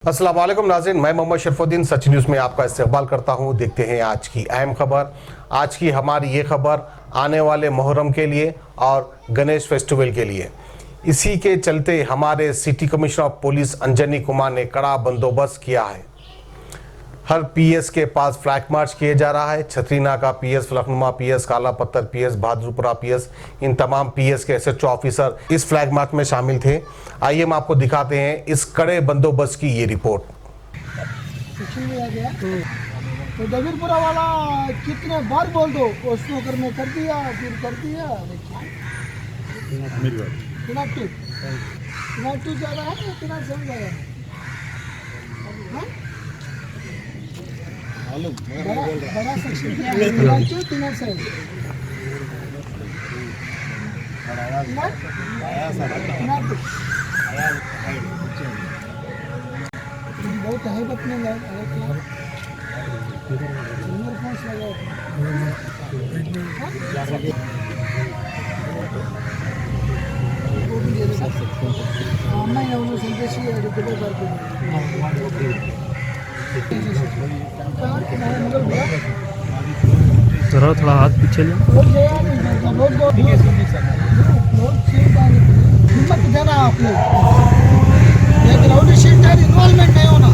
अस्सलाम वालेकुम नाज़रीन, मैं मोहम्मद शरफुद्दीन सच न्यूज़ में आपका इस्तकबाल करता हूं। देखते हैं आज की अहम खबर। आज की हमारी ये खबर आने वाले मुहर्रम के लिए और गणेश फेस्टिवल के लिए। इसी के चलते हमारे city commissioner of police Anjani Kumar ने कड़ा बंदोबस्त किया है। हर पीएस के पास फ्लैग मार्च किया जा रहा है। छतरीनाका पीएस, फलकनुमा पीएस, काला पत्थर पीएस, बहादुरपुरा पीएस, इन तमाम पीएस के एसएचओ ऑफिसर इस फ्लैग मार्च में शामिल थे। आइए हम आपको दिखाते हैं इस कड़े बंदोबस्त की ये रिपोर्ट। तो दबीरपुरा वाला कितने बार बोल दो, उसको करने कर दिया, फिर कर दिया। इनाक्टिव ज़्यादा है, इतना सही ज़्यादा है। बड़ा सेक्शन क्या है? इनाक्टिव तीन सही। बहुत हैबत में जरा थोड़ा हाथ पीछे ले। हिम्मत देना आप लोग, एक राउडी शीटर इन्वॉल्वमेंट नहीं होना।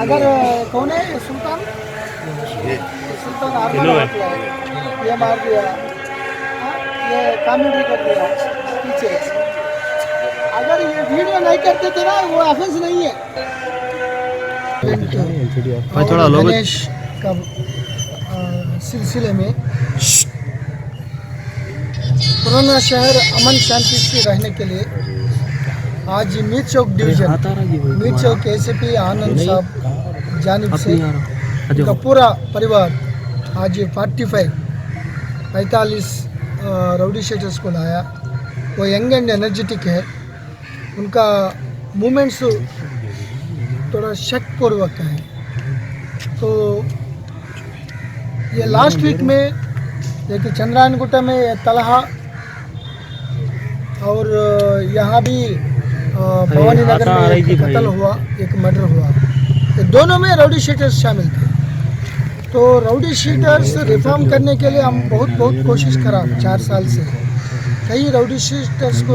अगर कौन है सुल्तान ये मार दिया, ये कमेंट्री कर दिया पीछे। अगर ये वीडियो नहीं करते थे ना, वो ऑफेंस नहीं है। थोड़ा लोग गणेश का सिलसिले में पुराना शहर अमन शांति से रहने के लिए आज मीर चौक डिवीजन, मीर चौक एसीपी आनंद साहब जानिब से उनका पूरा परिवार आज 45 राउडी शीटर्स को लाया। वो यंग एंड एनर्जेटिक है, उनका मूवमेंट्स थोड़ा शकपूर्वक है। तो ये लास्ट वीक में देखिए चंद्रायनगुट्टा में तलहा और यहाँ भी भवानी नगर में एक कत्ल हुआ, एक मर्डर हुआ। ये दोनों में राउडी शीटर्स शामिल थे। तो राउडी शीटर्स रिफॉर्म करने के लिए हम बहुत कोशिश करा 4 साल से। कई राउडी शीटर्स को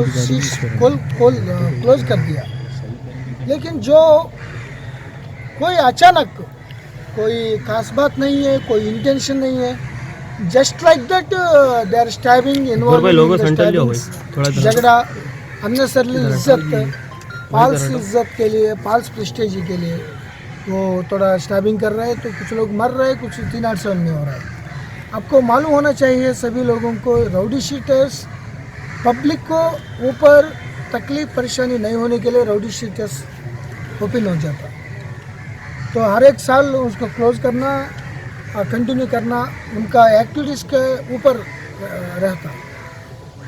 क्लोज कर दिया, लेकिन जो कोई अचानक कोई खास बात नहीं है, कोई इंटेंशन नहीं है, just like that they are stabbing, involving झगड़ा, अननेसेसरी इज्जत, फाल्स इज्जत के लिए, फाल्स प्रेस्टीज के लिए वो थोड़ा स्टैबिंग कर रहे हैं। तो कुछ लोग मर रहे हैं, कुछ 3-8 में हो रहा है। आपको मालूम होना चाहिए सभी लोगों को, राउडी शीटर्स पब्लिक को ऊपर तकलीफ परेशानी नहीं होने के लिए राउडी शीटर्स ओपन हो जाता। तो हर एक साल उसको क्लोज करना, कंटिन्यू करना उनका एक्टिविटीज़ के ऊपर रहता।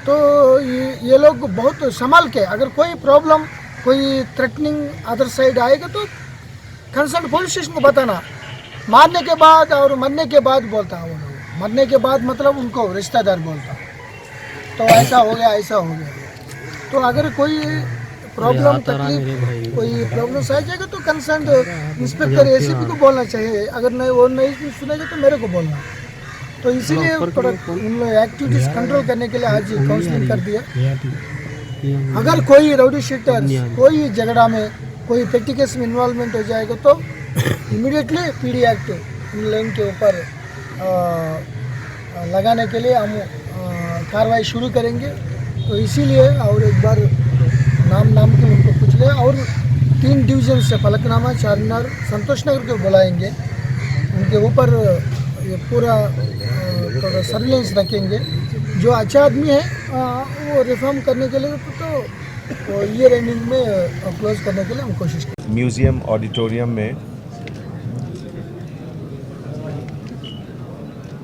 तो ये लोग बहुत संभाल के, अगर कोई प्रॉब्लम, कोई थ्रेटनिंग अदर साइड आएगा तो कंसर्न पुलिस स्टेशन को बताना। मारने के बाद और मरने के बाद बोलता है वो लोग, मरने के बाद मतलब उनको रिश्तेदार बोलता, तो ऐसा हो गया, ऐसा हो गया। तो अगर कोई प्रॉब्लम, तकलीफ, कोई प्रॉब्लम आ जाएगा तो कंसर्न इंस्पेक्टर एसीपी को बोलना चाहिए। अगर नहीं, वो नहीं सुनेगा तो मेरे को बोलना। तो इसीलिए थोड़ा उन एक्टिविटीज़ कंट्रोल करने के लिए आज काउंसलिंग कर दिया। अगर कोई राउडी शीटर कोई झगड़ा में, कोई पेटी केस में इन्वॉल्वमेंट हो जाएगा तो immediately PD act in line के ऊपर लगाने के लिए हम कार्रवाई शुरू करेंगे। तो इसीलिए और एक बार नाम के उनको पूछ ले, और 3 डिवीज़न से फलकनामा, चारमीनार, संतोष नगर को बुलाएंगे। उनके ऊपर ये पूरा थोड़ा सर्विलेंस रखेंगे। जो अच्छा आदमी है वो रिफॉर्म करने के लिए तो ईयर एंडिंग में क्लोज करने के लिए हम कोशिश करेंगे। म्यूज़ियम ऑडिटोरियम में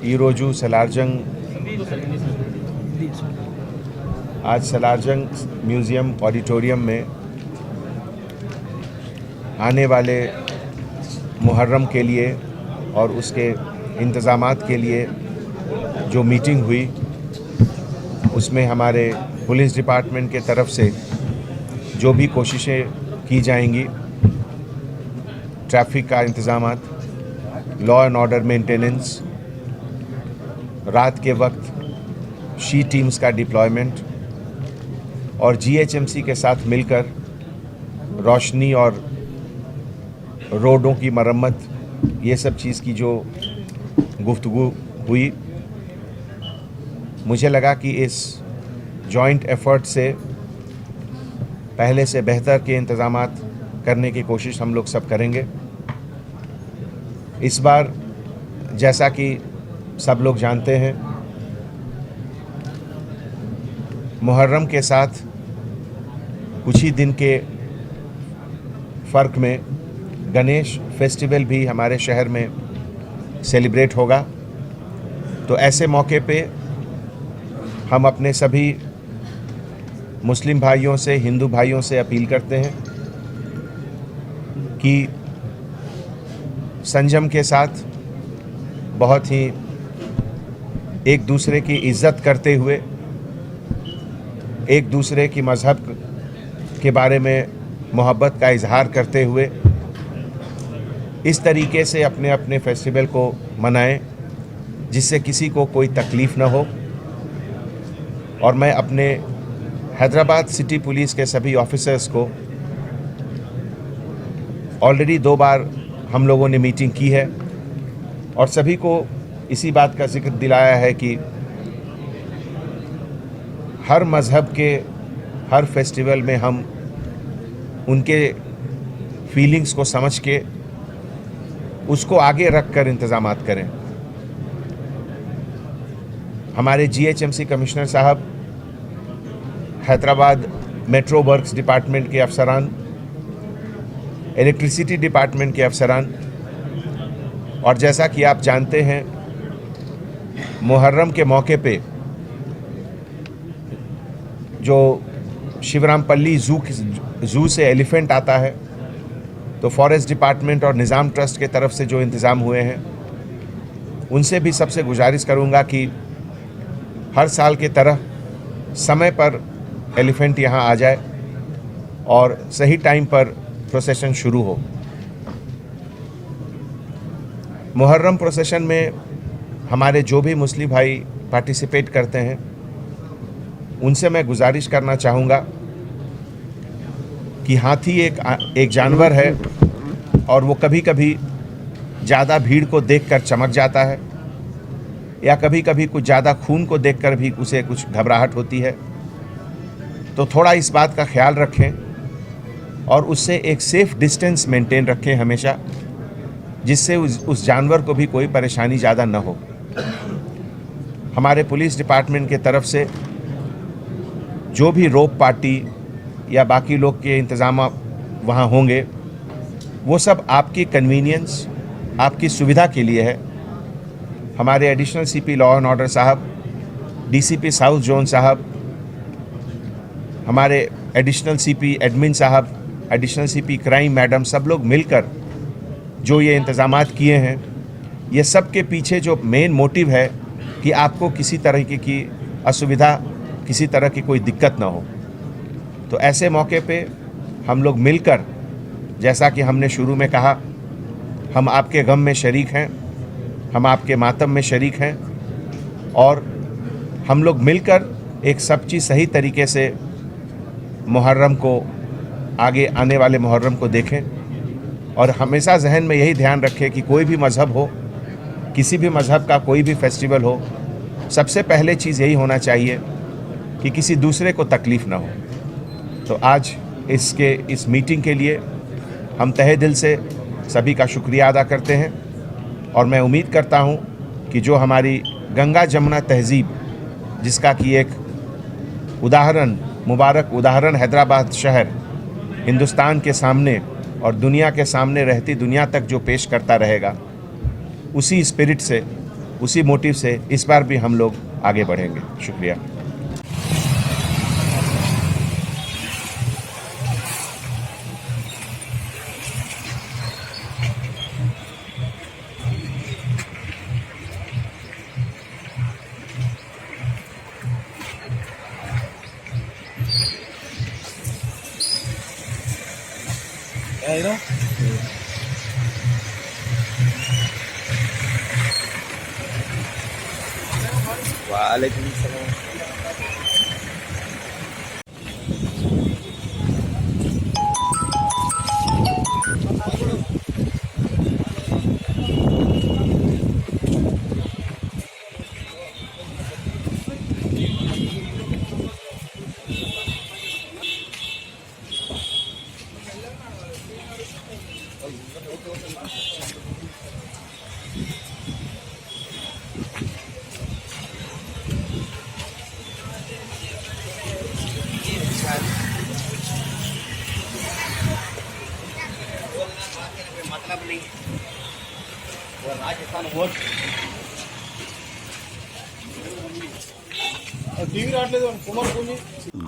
ఈరోజు आज सलारजंग म्यूज़ियम ऑडिटोरियम में आने वाले मुहर्रम के लिए और उसके इंतज़ामात के लिए जो मीटिंग हुई उसमें हमारे पुलिस डिपार्टमेंट के तरफ से जो भी कोशिशें की जाएंगी, ट्रैफिक का इंतज़ामात, लॉ एंड ऑर्डर मेंटेनेंस, रात के वक्त शी टीम्स का डिप्लॉयमेंट और जीएचएमसी के साथ मिलकर रोशनी और रोडों की मरम्मत, ये सब चीज़ की जो गुफ्तगू हुई, मुझे लगा कि इस जॉइंट एफर्ट से पहले से बेहतर के इंतज़ामात करने की कोशिश हम लोग सब करेंगे। इस बार जैसा कि सब लोग जानते हैं, मुहर्रम के साथ कुछ ही दिन के फ़र्क में गणेश फेस्टिवल भी हमारे शहर में सेलिब्रेट होगा। तो ऐसे मौके पे हम अपने सभी मुस्लिम भाइयों से, हिंदू भाइयों से अपील करते हैं कि संयम के साथ, बहुत ही एक दूसरे की इज़्ज़त करते हुए, एक दूसरे की मज़हब के बारे में मोहब्बत का इजहार करते हुए इस तरीके से अपने अपने फेस्टिवल को मनाएं जिससे किसी को कोई तकलीफ़ ना हो। और मैं अपने हैदराबाद सिटी पुलिस के सभी ऑफिसर्स को ऑलरेडी 2 बार हम लोगों ने मीटिंग की है और सभी को इसी बात का जिक्र दिलाया है कि हर मज़हब के हर फेस्टिवल में हम उनके फीलिंग्स को समझ के उसको आगे रख कर इंतज़ामात करें। हमारे जीएचएमसी कमिश्नर साहब, हैदराबाद मेट्रो वर्क्स डिपार्टमेंट के अफसरान, इलेक्ट्रिसिटी डिपार्टमेंट के अफसरान, और जैसा कि आप जानते हैं मुहर्रम के मौके पे जो शिवरामपल्ली ज़ू से एलिफेंट आता है, तो फॉरेस्ट डिपार्टमेंट और निज़ाम ट्रस्ट के तरफ से जो इंतज़ाम हुए हैं उनसे भी सबसे गुजारिश करूंगा कि हर साल की तरह समय पर एलिफेंट यहाँ आ जाए और सही टाइम पर प्रोसेशन शुरू हो। मुहर्रम प्रोसेशन में हमारे जो भी मुस्लिम भाई पार्टिसिपेट करते हैं उनसे मैं गुजारिश करना चाहूँगा कि हाथी एक जानवर है और वो कभी कभी ज़्यादा भीड़ को देखकर चमक जाता है या कभी कभी कुछ ज़्यादा खून को देखकर भी उसे कुछ घबराहट होती है। तो थोड़ा इस बात का ख्याल रखें और उससे एक सेफ़ डिस्टेंस मेंटेन रखें हमेशा, जिससे उस जानवर को भी कोई परेशानी ज़्यादा न हो। हमारे पुलिस डिपार्टमेंट के तरफ से जो भी रोप पार्टी या बाकी लोग के इंतज़ाम वहाँ होंगे वो सब आपकी कन्वीनियंस, आपकी सुविधा के लिए है। हमारे additional CP law and order साहब, डीसीपी साउथ जोन साहब, हमारे एडिशनल सीपी एडमिन साहब, एडिशनल सीपी क्राइम मैडम, सब लोग मिलकर जो ये इंतज़ामात किए हैं, ये सब के पीछे जो मेन मोटिव है कि आपको किसी तरह की असुविधा, किसी तरह की कोई दिक्कत ना हो। तो ऐसे मौके पे हम लोग मिलकर, जैसा कि हमने शुरू में कहा, हम आपके गम में शरीक हैं, हम आपके मातम में शरीक हैं और हम लोग मिलकर एक सब चीज़ सही तरीके से मुहर्रम को, आगे आने वाले मुहर्रम को देखें। और हमेशा जहन में यही ध्यान रखें कि कोई भी मज़हब हो, किसी भी मज़हब का कोई भी फेस्टिवल हो, सबसे पहले चीज़ यही होना चाहिए कि किसी दूसरे को तकलीफ़ ना हो। तो आज इस मीटिंग के लिए हम तहे दिल से सभी का शुक्रिया अदा करते हैं और मैं उम्मीद करता हूं कि जो हमारी गंगा जमुना तहज़ीब, जिसका कि एक उदाहरण, मुबारक उदाहरण हैदराबाद शहर हिंदुस्तान के सामने और दुनिया के सामने रहती दुनिया तक जो पेश करता रहेगा, उसी स्पिरिट से, उसी मोटिव से इस बार भी हम लोग आगे बढ़ेंगे। शुक्रिया। वालेकुम सलाम।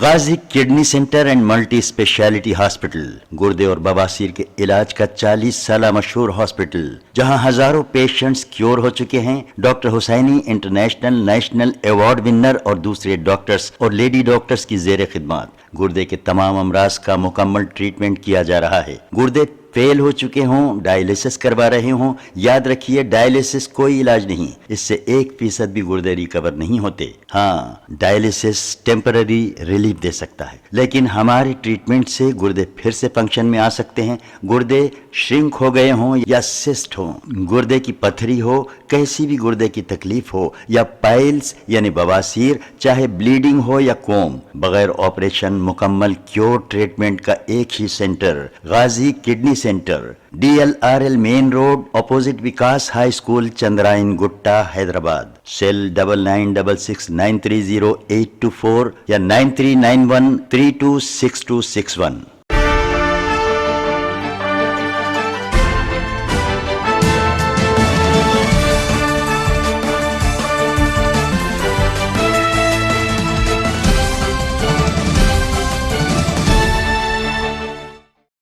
Ghazi kidney centre and multi speciality hospital, गुर्दे और बवासीर के इलाज का 40 साल मशहूर हॉस्पिटल, जहां हजारों पेशेंट्स क्योर हो चुके हैं। Doctor Hussaini international national award winner और दूसरे डॉक्टर्स और लेडी डॉक्टर्स की जेर खिदमत गुर्दे के तमाम अमराज का मुकम्मल ट्रीटमेंट किया जा रहा है। गुर्दे फेल हो चुके हों, डायलिसिस करवा रहे हों, याद रखिए डायलिसिस कोई इलाज नहीं, इससे 1% भी गुर्दे रिकवर नहीं होते। हाँ, डायलिसिस टेम्पररी रिलीफ दे सकता है, लेकिन हमारे ट्रीटमेंट से गुर्दे फिर से फंक्शन में आ सकते हैं। गुर्दे श्रिंक हो गए हों या सिस्ट हो, गुर्दे की पथरी हो, कैसी भी गुर्दे की तकलीफ हो, या पाइल्स यानी बवासीर, चाहे ब्लीडिंग हो या कोम, बगैर ऑपरेशन मुकम्मल क्योर ट्रीटमेंट का एक ही centre, Ghazi kidney centre, DLRL main road, opposite Vikas high school, Chandrayangutta, Hyderabad. Cell 9966930824 या 9391326261।